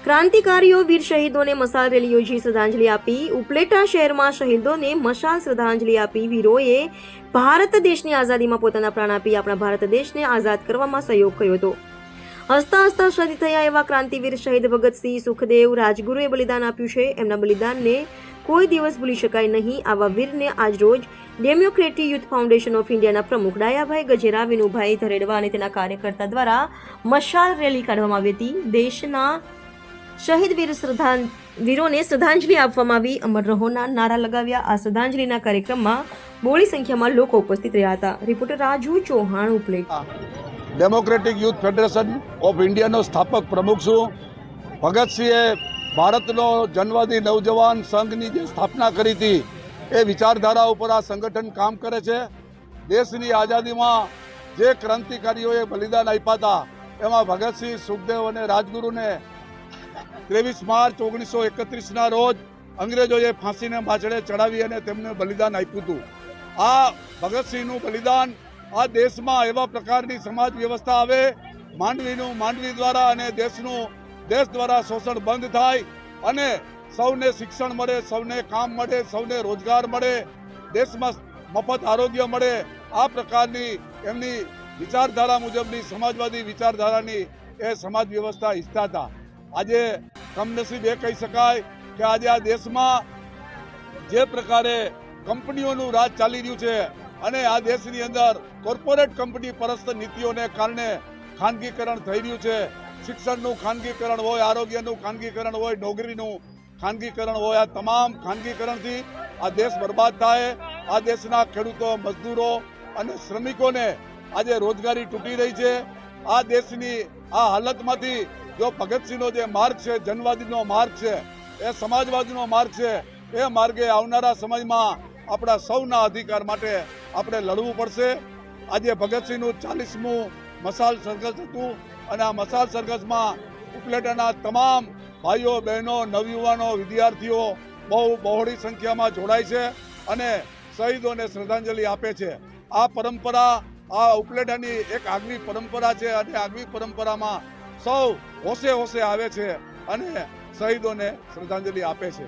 ક્રાંતિકારીઓ વીર શહીદોને મશાલ રેલી યોજી શ્રદ્ધાંજલિ આપી। ઉપલેટા શહેરમાં શહીદોને મશાલ શ્રદ્ધાંજલિ આપી। વીરોએ ભારત દેશની આઝાદીમાં પોતાના પ્રાણ આપી આપણા ભારત દેશને આઝાદ કરવામાં સહયોગ કર્યો હતો। હસતા હસતા શહીદ થયા એવા ક્રાંતિવીર શહીદ ભગતસિંહ, સુખદેવ, રાજગુરુએ બલિદાન આપ્યું છે। એમના બલિદાનને કોઈ દિવસ ભૂલી શકાય નહીં। આવા વીરને આજરોજ ડેમોક્રેટિક યુથ ફાઉન્ડેશન ઓફ ઇન્ડિયાના પ્રમુખ ડાયાભાઈ ગજેરા, વિનુભાઈ ધરેડવા અને તેના કાર્યકર્તા દ્વારા મશાલ રેલી કાઢવામાં આવી હતી। દેશના શહીદ વીરોને શ્રદ્ધાંજલિ આપવામાં આવી। અમર રહોના નારા લગાવ્યા। આ શ્રદ્ધાંજલિના કાર્યક્રમમાં બહોળી સંખ્યામાં લોકો ઉપસ્થિત રહ્યા હતા। Reporter Raju Chauhan, Upleta. Democratic youth federation of ઇન્ડિયાનો સ્થાપક પ્રમુખ છું। ભગતસિંહે ભારતનો જનવાદી નવજવાન સંઘની જે સ્થાપના કરી હતી એ વિચારધારા ઉપર આ સંગઠન કામ કરે છે। દેશની આઝાદીમાં જે ક્રાંતિકારીઓએ બલિદાન આપ્યા હતા એમાં ભગતસિંહ, સુખદેવ અને રાજગુરુને 23 માર્ચ 1931ના રોજ અંગ્રેજોએ ફાંસીને માછડે ચડાવી અને તેમને બલિદાન આપ્યું હતું। આ ભગતસિંહનું બલિદાન આ દેશમાં એવા પ્રકારની સમાજ વ્યવસ્થા આવે, માનવીનું માનવી દ્વારા અને દેશનું દેશ દ્વારા શોષણ બંધ થાય અને સૌને શિક્ષણ મળે, સૌને કામ મળે, સૌને રોજગાર મળે, દેશમાં મફત આરોગ્ય મળે। આ પ્રકારની એમની વિચારધારા મુજબની સમાજવાદી વિચારધારાની એ સમાજ વ્યવસ્થા ઈચ્છતા હતા। આજે કમનસીબ એ કહી શકાય કે આજે આ દેશમાં જે પ્રકારે કંપનીઓનું રાજ ચાલી રહ્યું છે અને આ દેશની અંદર કોર્પોરેટ કંપની પરસ્ત નીતિઓને કારણે ખાનગીકરણ થઈ રહ્યું છે। શિક્ષણનું ખાનગીકરણ હોય, આરોગ્યનું ખાનગીકરણ હોય, નોકરીનું ખાનગીકરણ હોય, આ તમામ ખાનગીકરણથી આ દેશ બરબાદ થાય। આ દેશના ખેડૂતો, મજદૂરો અને શ્રમિકોને આજે રોજગારી તૂટી રહી છે। આ દેશની આ હાલતમાંથી જો ભગતસિંહનો જે માર્ગ છે, જનવાદીનો માર્ગ છે, એ સમાજવાદીનો માર્ગ છે, એ માર્ગે આવનારા સમયમાં આપણા સૌના અધિકાર માટે આપણે લડવું પડશે। આજે ભગતસિંહનું 40મું મશાલ સરઘસ હતું અને આ મશાલ સરઘસમાં ઉપલેટાના તમામ ભાઈઓ, બહેનો, નવયુવાનો, વિદ્યાર્થીઓ બહોળી સંખ્યામાં જોડાય છે અને શહીદોને શ્રદ્ધાંજલિ આપે છે। આ પરંપરા આ ઉપલેટાની એક આગવી પરંપરા છે અને આગવી પરંપરામાં સૌ હોશે હોશે આવે છે અને શહીદોને શ્રદ્ધાંજલિ આપે છે।